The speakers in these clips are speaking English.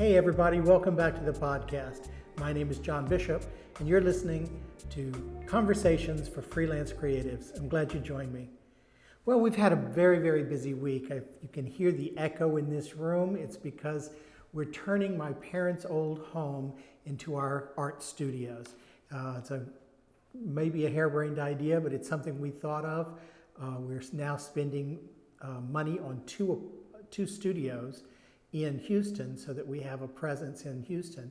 Hey everybody, welcome back to the podcast. My name is John Bishop and you're listening to Conversations for Freelance Creatives. I'm glad you joined me. Well, we've had a very busy week. You can hear the echo in this room. It's because we're turning my parents' old home into our art studios. It's maybe a harebrained idea, but it's something we thought of. We're now spending money on two studios in Houston so that we have a presence in Houston.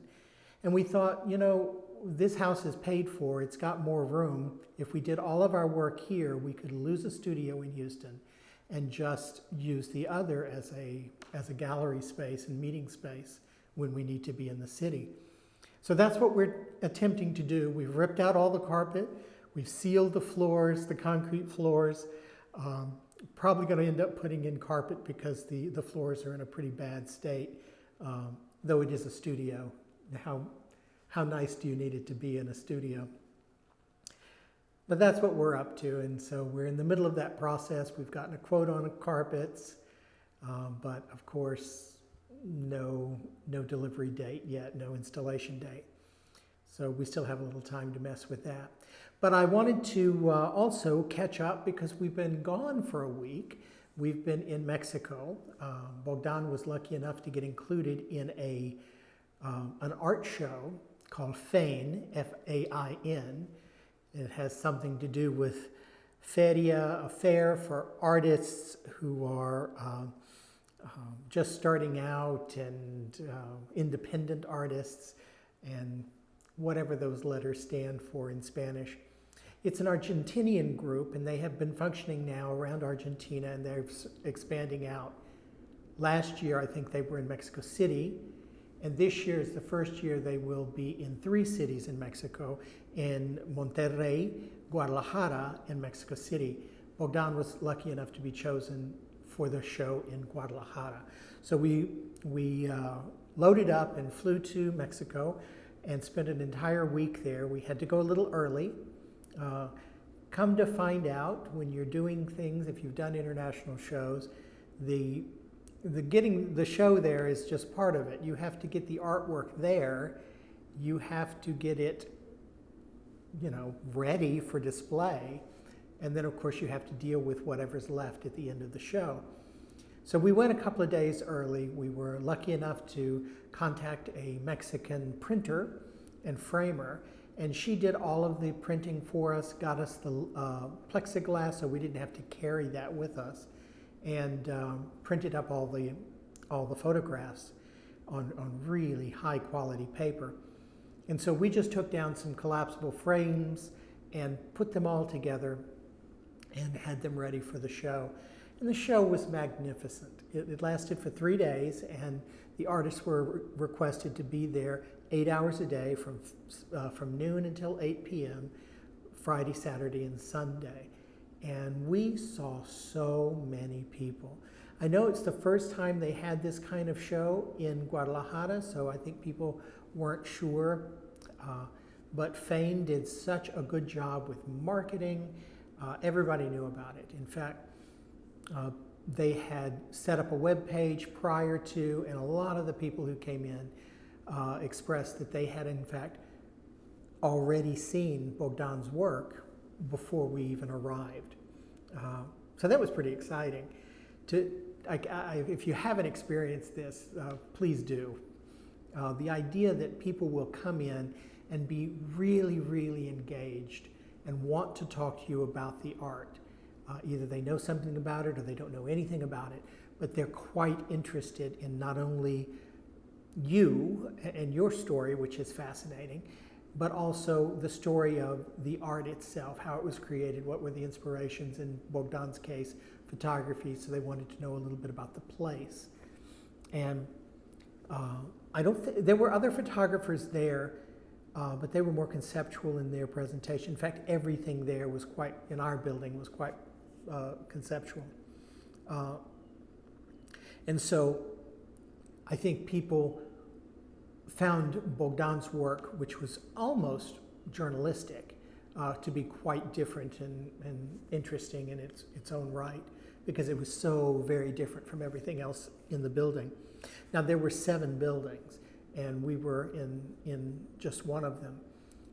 And we thought, this house is paid for, it's got more room. If we did all of our work here, we could lose a studio in Houston and just use the other as a gallery space and meeting space when we need to be in the city. So that's what we're attempting to do. We've ripped out all the carpet, we've sealed the floors, the concrete floors. Probably going to end up putting in carpet because the floors are in a pretty bad state, though it is a studio. How nice do you need it to be in a studio? But that's what we're up to, and so we're in the middle of that process. We've gotten a quote on carpets, but of course, no delivery date yet, no installation date. So we still have a little time to mess with that. But I wanted to also catch up because we've been gone for a week. We've been in Mexico. Bogdan was lucky enough to get included in an art show called FAIN, F-A-I-N. It has something to do with feria, a fair for artists who are just starting out and independent artists and whatever those letters stand for in Spanish. It's an Argentinian group, and they have been functioning now around Argentina, and they're expanding out. Last year, I think they were in Mexico City, and this year is the first year they will be in 3 cities in Mexico, in Monterrey, Guadalajara, and Mexico City. Bogdan was lucky enough to be chosen for the show in Guadalajara. So we loaded up and flew to Mexico and spent an entire week there. We had to go a little early. Come to find out, when you're doing things, if you've done international shows, the getting the show there is just part of it. You have to get the artwork there. You have to get it, ready for display. And then, of course, you have to deal with whatever's left at the end of the show. So we went a couple of days early. We were lucky enough to contact a Mexican printer and framer, and she did all of the printing for us, got us the plexiglass so we didn't have to carry that with us, and printed up all the photographs on really high quality paper. And so we just took down some collapsible frames and put them all together and had them ready for the show. And the show was magnificent. It lasted for 3 days, and the artists were requested to be there 8 hours a day from noon until 8 p.m., Friday, Saturday, and Sunday. And we saw so many people. I know it's the first time they had this kind of show in Guadalajara, so I think people weren't sure. But FAIN did such a good job with marketing. Everybody knew about it. In fact, they had set up a web page prior to, and a lot of the people who came in expressed that they had in fact already seen Bogdan's work before we even arrived. So that was pretty exciting. If you haven't experienced this, please do. The idea that people will come in and be really engaged and want to talk to you about the art. Either they know something about it or they don't know anything about it, but they're quite interested in not only you and your story, which is fascinating, but also the story of the art itself, how it was created, what were the inspirations, in Bogdan's case, photography, so they wanted to know a little bit about the place. And there were other photographers there, but they were more conceptual in their presentation. In fact, everything there was in our building was quite conceptual. And so I think people found Bogdan's work, which was almost journalistic, to be quite different and interesting in its own right, because it was so very different from everything else in the building. Now, there were 7 buildings, and we were in just one of them,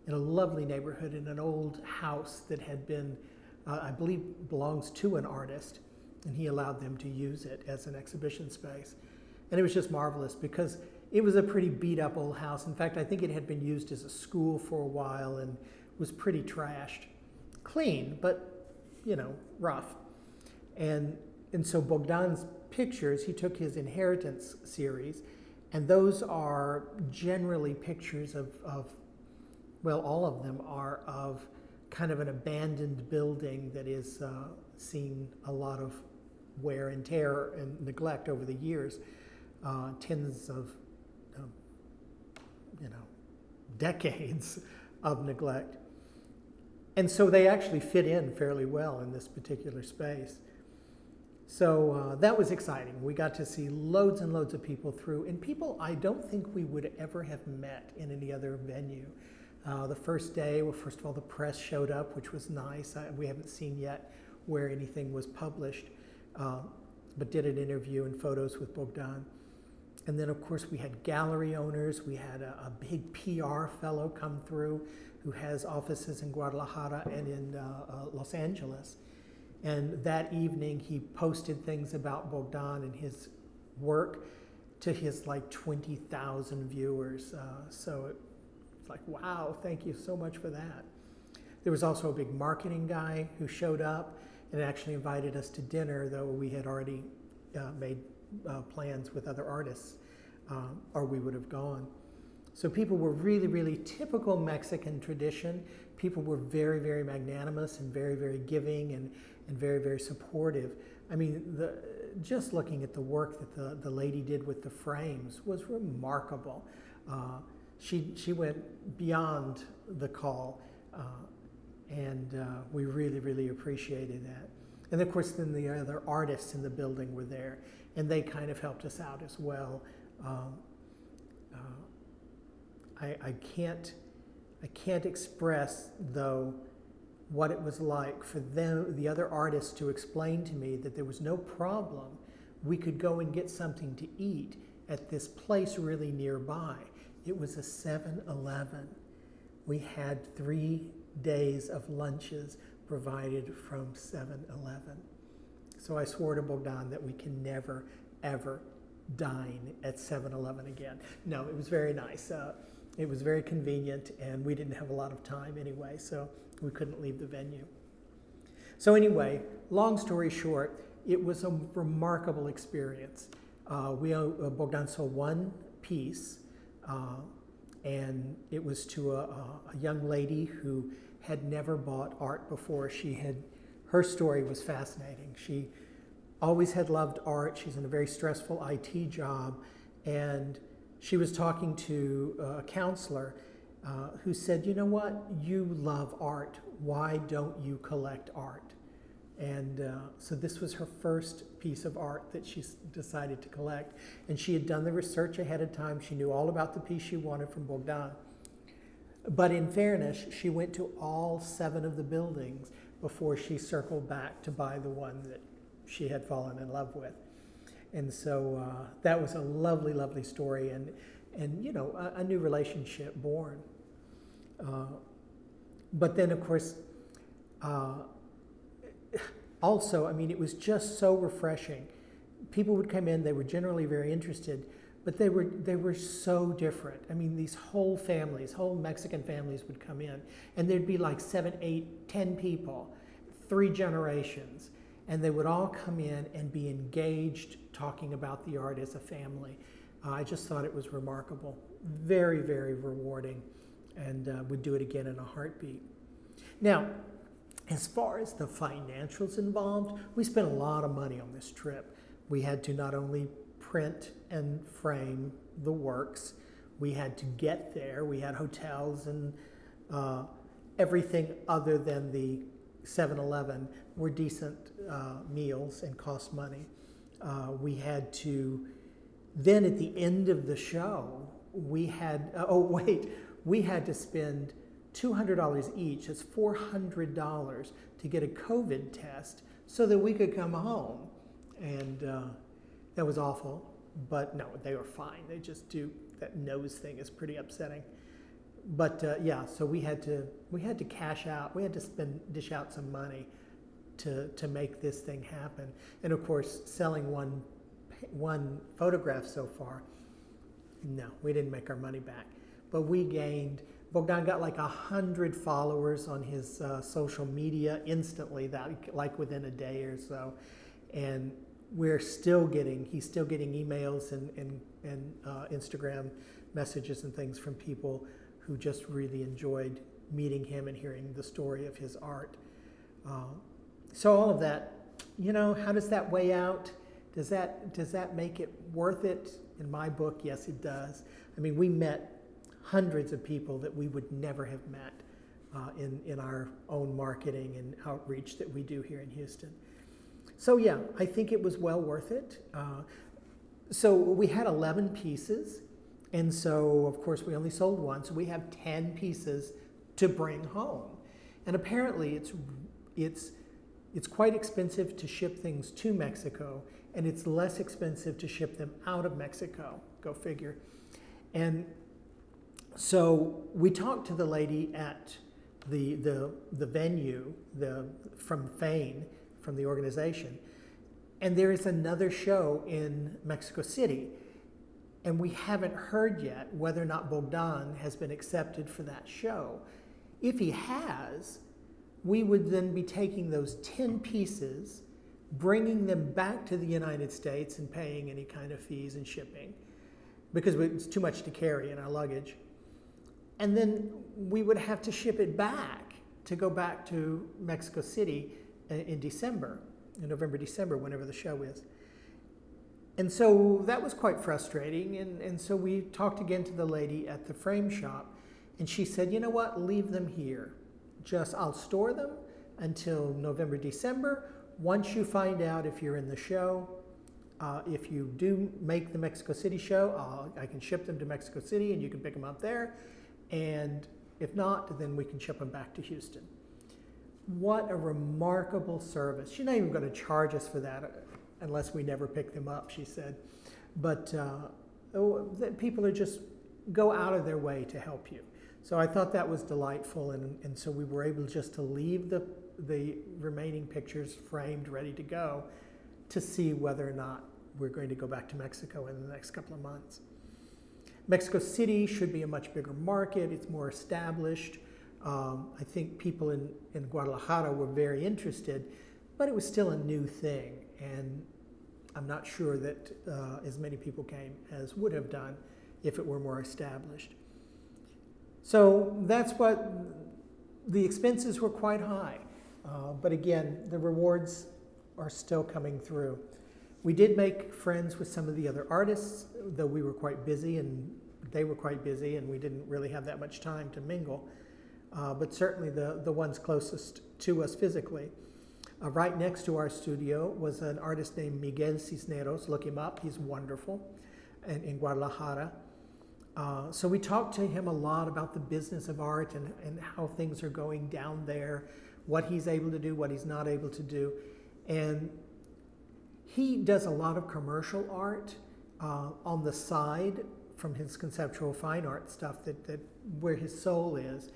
in a lovely neighborhood, in an old house that had been, I believe, belongs to an artist, and he allowed them to use it as an exhibition space. And it was just marvelous because it was a pretty beat up old house. In fact, I think it had been used as a school for a while and was pretty trashed. Clean, but, rough. And so Bogdan's pictures, he took his Inheritance series, and those are generally pictures of all of them are of kind of an abandoned building that is seen a lot of wear and tear and neglect over the years, tens of, decades of neglect. And so they actually fit in fairly well in this particular space. So that was exciting. We got to see loads and loads of people through, and people I don't think we would ever have met in any other venue. The first day, well, first of all, the press showed up, which was nice. We haven't seen yet where anything was published, but did an interview and photos with Bogdan. And then, of course, we had gallery owners. We had a big PR fellow come through who has offices in Guadalajara and in Los Angeles. And that evening, he posted things about Bogdan and his work to his 20,000 viewers. So it's like, wow, thank you so much for that. There was also a big marketing guy who showed up and actually invited us to dinner, though we had already made plans with other artists, or we would have gone. So people were really, really typical Mexican tradition. People were very, very magnanimous and very, very giving and very, very supportive. I mean, just looking at the work that the lady did with the frames was remarkable. She went beyond the call, and we really, really appreciated that. And of course, then the other artists in the building were there, and they kind of helped us out as well. I can't express, though, what it was like for them, the other artists, to explain to me that there was no problem. We could go and get something to eat at this place really nearby. It was a 7-Eleven. We had 3 days of lunches provided from 7-Eleven. So I swore to Bogdan that we can never, ever dine at 7-Eleven again. No, it was very nice. It was very convenient, and we didn't have a lot of time anyway, so we couldn't leave the venue. So anyway, long story short, it was a remarkable experience. Bogdan saw one piece, and it was to a young lady who had never bought art before. Her story was fascinating. She always had loved art. She's in a very stressful IT job, and she was talking to a counselor who said, you know what, you love art. Why don't you collect art? And so this was her first piece of art that she decided to collect. And she had done the research ahead of time. She knew all about the piece she wanted from Bogdan. But in fairness, she went to all 7 of the buildings before she circled back to buy the one that she had fallen in love with. And so that was a lovely, lovely story, and a new relationship born. But then, of course, also, I mean, it was just so refreshing. People would come in; they were generally very interested, but they were so different. I mean, these whole Mexican families would come in, and there'd be like 7, 8, 10 people, 3 generations. And they would all come in and be engaged, talking about the art as a family. I just thought it was remarkable, very, very rewarding, and would do it again in a heartbeat. Now, as far as the financials involved, we spent a lot of money on this trip. We had to not only print and frame the works, we had to get there. We had hotels and everything other than the 7-Eleven were decent meals and cost money. We had to, then at the end of the show, we had to spend $200 each. It's $400 to get a COVID test so that we could come home. And that was awful, but no, they were fine. that nose thing is pretty upsetting. But yeah, so we had to cash out. We had to dish out some money to make this thing happen. And of course, selling one photograph so far, no, we didn't make our money back. But we gained. Bogdan got like 100 followers on his social media instantly, like within a day or so, and he's still getting emails and Instagram messages and things from people who just really enjoyed meeting him and hearing the story of his art. So all of that, how does that weigh out? Does that make it worth it? In my book, yes, it does. I mean, we met hundreds of people that we would never have met in our own marketing and outreach that we do here in Houston. So yeah, I think it was well worth it. So we had 11 pieces, and so of course we only sold one, so we have 10 pieces to bring home. And apparently it's quite expensive to ship things to Mexico, and it's less expensive to ship them out of Mexico. Go figure. And so we talked to the lady at the venue, from FAIN, from the organization, and there is another show in Mexico City, and we haven't heard yet whether or not Bogdan has been accepted for that show. If he has, we would then be taking those 10 pieces, bringing them back to the United States and paying any kind of fees and shipping, because it's too much to carry in our luggage. And then we would have to ship it back to go back to Mexico City in November, December, whenever the show is. And so that was quite frustrating. And so we talked again to the lady at the frame shop, and she said, you know what, leave them here. I'll store them until November, December. Once you find out if you're in the show, if you do make the Mexico City show, I can ship them to Mexico City and you can pick them up there. And if not, then we can ship them back to Houston. What a remarkable service. She's not even going to charge us for that unless we never pick them up, she said. But people are just go out of their way to help you. So I thought that was delightful, and so we were able just to leave the remaining pictures framed, ready to go, to see whether or not we're going to go back to Mexico in the next couple of months. Mexico City should be a much bigger market. It's more established. I think people in Guadalajara were very interested, but it was still a new thing, and I'm not sure that as many people came as would have done if it were more established. So that's what the expenses were quite high, but again, the rewards are still coming through. We did make friends with some of the other artists, though we were quite busy and they were quite busy, and we didn't really have that much time to mingle. But certainly the ones closest to us physically. Right next to our studio was an artist named Miguel Cisneros. Look him up, he's wonderful, in Guadalajara. So we talked to him a lot about the business of art and how things are going down there, what he's able to do, what he's not able to do. And he does a lot of commercial art on the side from his conceptual fine art stuff that where his soul is.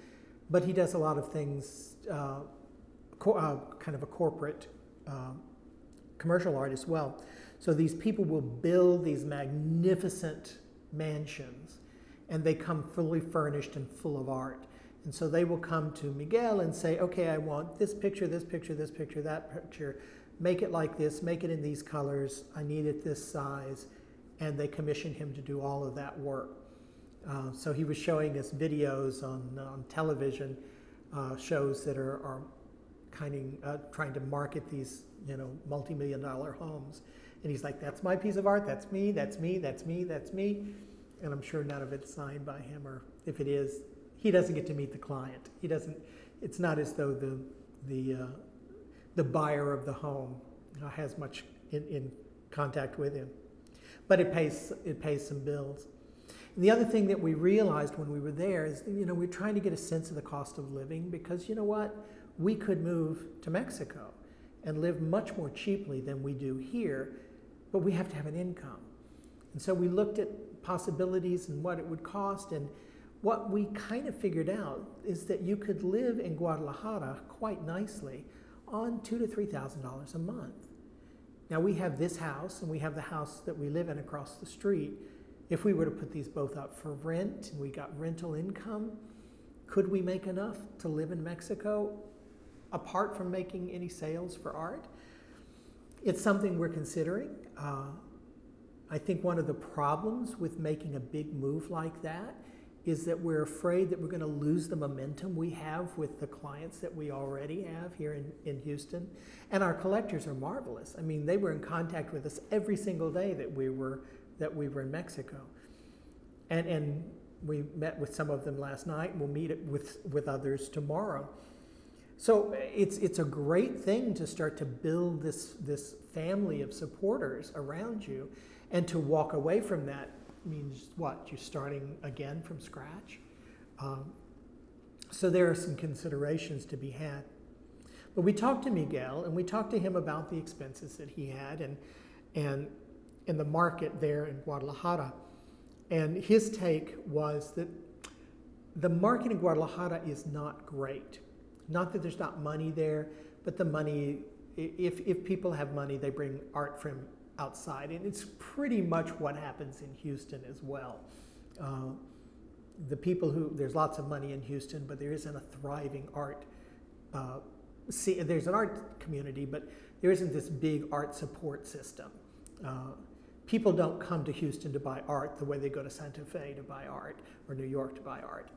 But he does a lot of things, kind of a corporate commercial art as well. So these people will build these magnificent mansions, and they come fully furnished and full of art. And so they will come to Miguel and say, okay, I want this picture, this picture, this picture, that picture. Make it like this, make it in these colors. I need it this size. And they commission him to do all of that work. So he was showing us videos on television, shows that are kind of trying to market these, multi-million-dollar homes. And he's like, that's my piece of art, that's me, that's me, that's me, that's me. And I'm sure none of it's signed by him, or if it is, he doesn't get to meet the client. It's not as though the buyer of the home has much in contact with him. But it pays some bills. And the other thing that we realized when we were there is, we're trying to get a sense of the cost of living, because you know what? We could move to Mexico and live much more cheaply than we do here, but we have to have an income. And so we looked at possibilities and what it would cost. And what we kind of figured out is that you could live in Guadalajara quite nicely on $2,000 to $3,000 a month. Now we have this house and we have the house that we live in across the street. If we were to put these both up for rent and we got rental income, could we make enough to live in Mexico apart from making any sales for art? It's something we're considering. I think one of the problems with making a big move like that is that we're afraid that we're going to lose the momentum we have with the clients that we already have here in Houston. And our collectors are marvelous. I mean, they were in contact with us every single day that we were in Mexico. And we met with some of them last night, and we'll meet with others tomorrow. So it's a great thing to start to build this family of supporters around you, and to walk away from that means what? You're starting again from scratch. So there are some considerations to be had. But we talked to Miguel, and we talked to him about the expenses that he had and in the market there in Guadalajara. And his take was that the market in Guadalajara is not great. Not that there's not money there, but the money, if people have money, they bring art from outside. And it's pretty much what happens in Houston as well. There's lots of money in Houston, but there isn't a thriving art. There's an art community, but there isn't this big art support system. People don't come to Houston to buy art the way they go to Santa Fe to buy art or New York to buy art.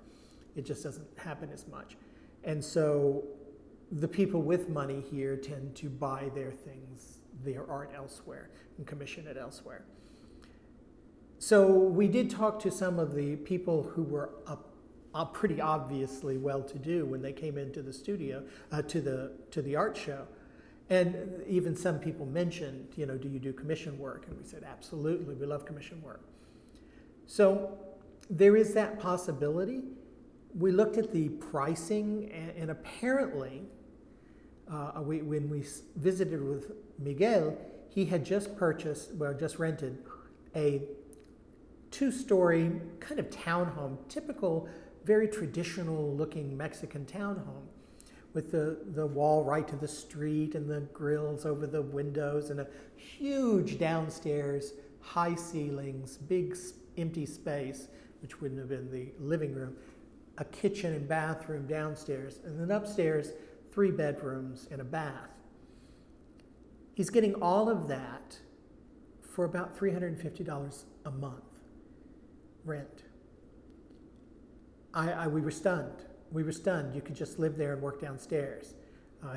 It just doesn't happen as much. And so the people with money here tend to buy their art elsewhere and commission it elsewhere. So we did talk to some of the people who were pretty obviously well-to-do when they came into the studio, to the art show. And even some people mentioned, do you do commission work? And we said, absolutely, we love commission work. So there is that possibility. We looked at the pricing, and apparently, when we visited with Miguel, he had just rented a 2-story kind of townhome, typical, very traditional looking Mexican townhome, with the wall right to the street and the grills over the windows and a huge downstairs, high ceilings, big empty space, which wouldn't have been the living room, a kitchen and bathroom downstairs, and then upstairs, 3 bedrooms and a bath. He's getting all of that for about $350 a month rent. We were stunned. We were stunned. You could just live there and work downstairs.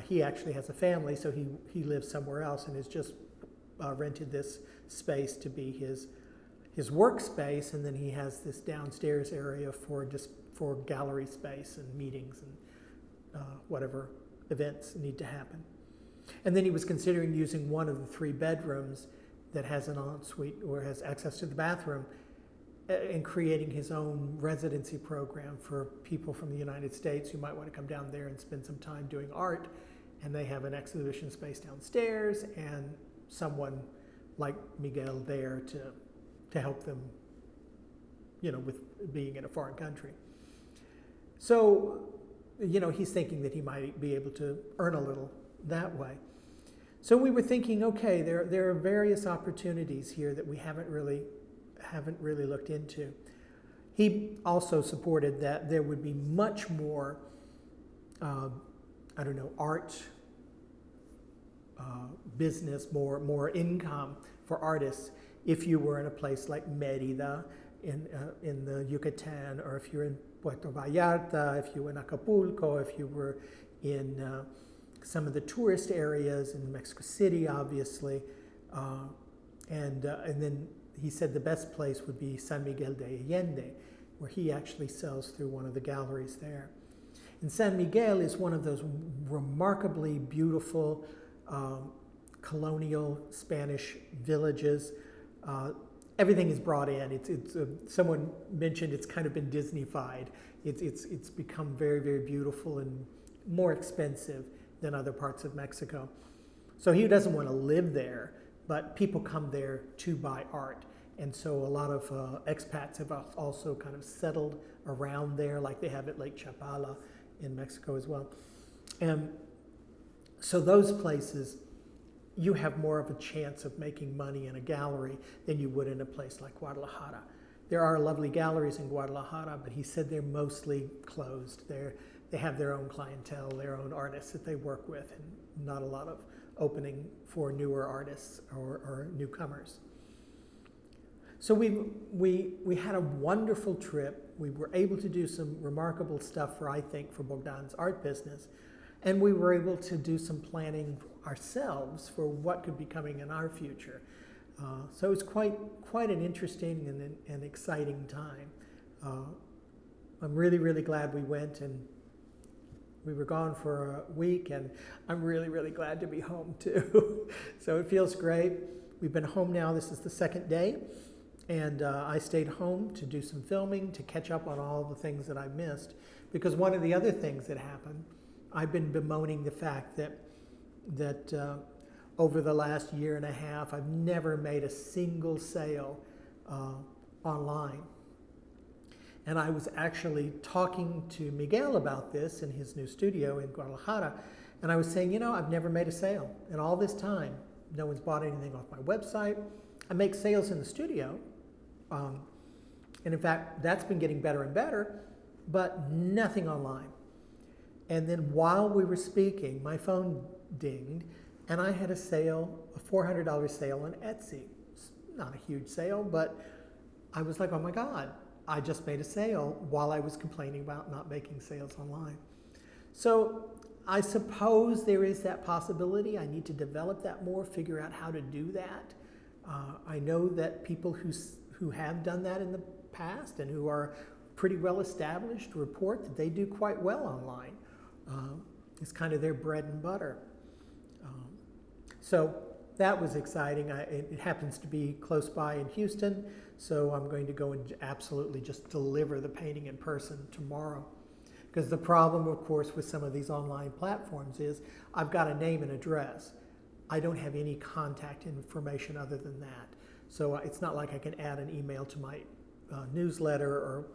He actually has a family, so he lives somewhere else and has just rented this space to be his workspace, and then he has this downstairs area for gallery space and meetings and whatever events need to happen. And then he was considering using one of the 3 bedrooms that has an ensuite or has access to the bathroom, and creating his own residency program for people from the United States who might want to come down there and spend some time doing art. And they have an exhibition space downstairs and someone like Miguel there to help them, with being in a foreign country. So, he's thinking that he might be able to earn a little that way. So we were thinking, okay, there are various opportunities here that we haven't really looked into. He also supported that there would be much more, art business, more income for artists if you were in a place like Mérida in the Yucatan, or if you're in Puerto Vallarta, if you were in Acapulco, if you were in some of the tourist areas in Mexico City, obviously, and then he said the best place would be San Miguel de Allende, where he actually sells through one of the galleries there. And San Miguel is one of those remarkably beautiful colonial Spanish villages. Everything is brought in. Someone mentioned it's kind of been Disney-fied. It's become very, very beautiful and more expensive than other parts of Mexico. So he doesn't want to live there, but people come there to buy art. And so a lot of expats have also kind of settled around there, like they have at Lake Chapala in Mexico as well. And so those places, you have more of a chance of making money in a gallery than you would in a place like Guadalajara. There are lovely galleries in Guadalajara, but he said they're mostly closed. They have their own clientele, their own artists that they work with, and not a lot of opening for newer artists or newcomers. So we had a wonderful trip. We were able to do some remarkable stuff for Bogdan's art business. And we were able to do some planning ourselves for what could be coming in our future. So it was quite an interesting and exciting time. I'm really, really glad we went, and we were gone for a week, and I'm really, really glad to be home too. So it feels great. We've been home now. This is the second day, and I stayed home to do some filming, to catch up on all the things that I missed. Because one of the other things that happened, I've been bemoaning the fact that over the last year and a half, I've never made a single sale online. And I was actually talking to Miguel about this in his new studio in Guadalajara, and I was saying, I've never made a sale. And all this time, no one's bought anything off my website. I make sales in the studio, and in fact, that's been getting better and better, but nothing online. And then while we were speaking, my phone dinged, and I had a sale, a $400 sale on Etsy. It's not a huge sale, but I was like, oh my God, I just made a sale while I was complaining about not making sales online. So I suppose there is that possibility. I need to develop that more, figure out how to do that. I know that people who have done that in the past and who are pretty well established report that they do quite well online. It's kind of their bread and butter. So that was exciting. It happens to be close by in Houston, so I'm going to go and absolutely just deliver the painting in person tomorrow. Because the problem, of course, with some of these online platforms is I've got a name and address. I don't have any contact information other than that. So it's not like I can add an email to my newsletter.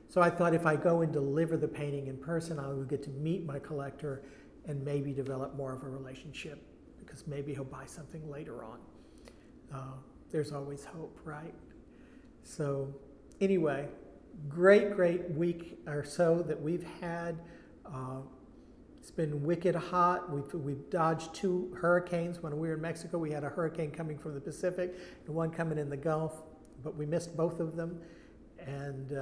So I thought if I go and deliver the painting in person, I will get to meet my collector and maybe develop more of a relationship, because maybe he'll buy something later on. There's always hope, right? So anyway, great week or so that we've had. It's been wicked hot. We've dodged 2 hurricanes. When we were in Mexico, we had a hurricane coming from the Pacific and one coming in the Gulf, but we missed both of them and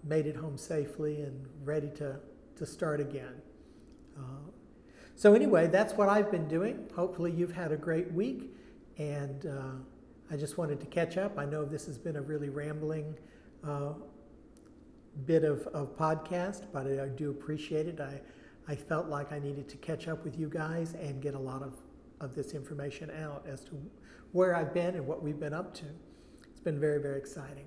made it home safely and ready to start again. So anyway, that's what I've been doing. Hopefully you've had a great week, and I just wanted to catch up. I know this has been a really rambling bit of podcast, but I do appreciate it. I felt like I needed to catch up with you guys and get a lot of this information out as to where I've been and what we've been up to. It's been very, very exciting.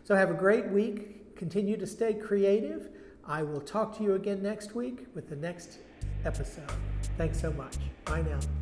So have a great week. Continue to stay creative. I will talk to you again next week with the next episode. Thanks so much. Bye now.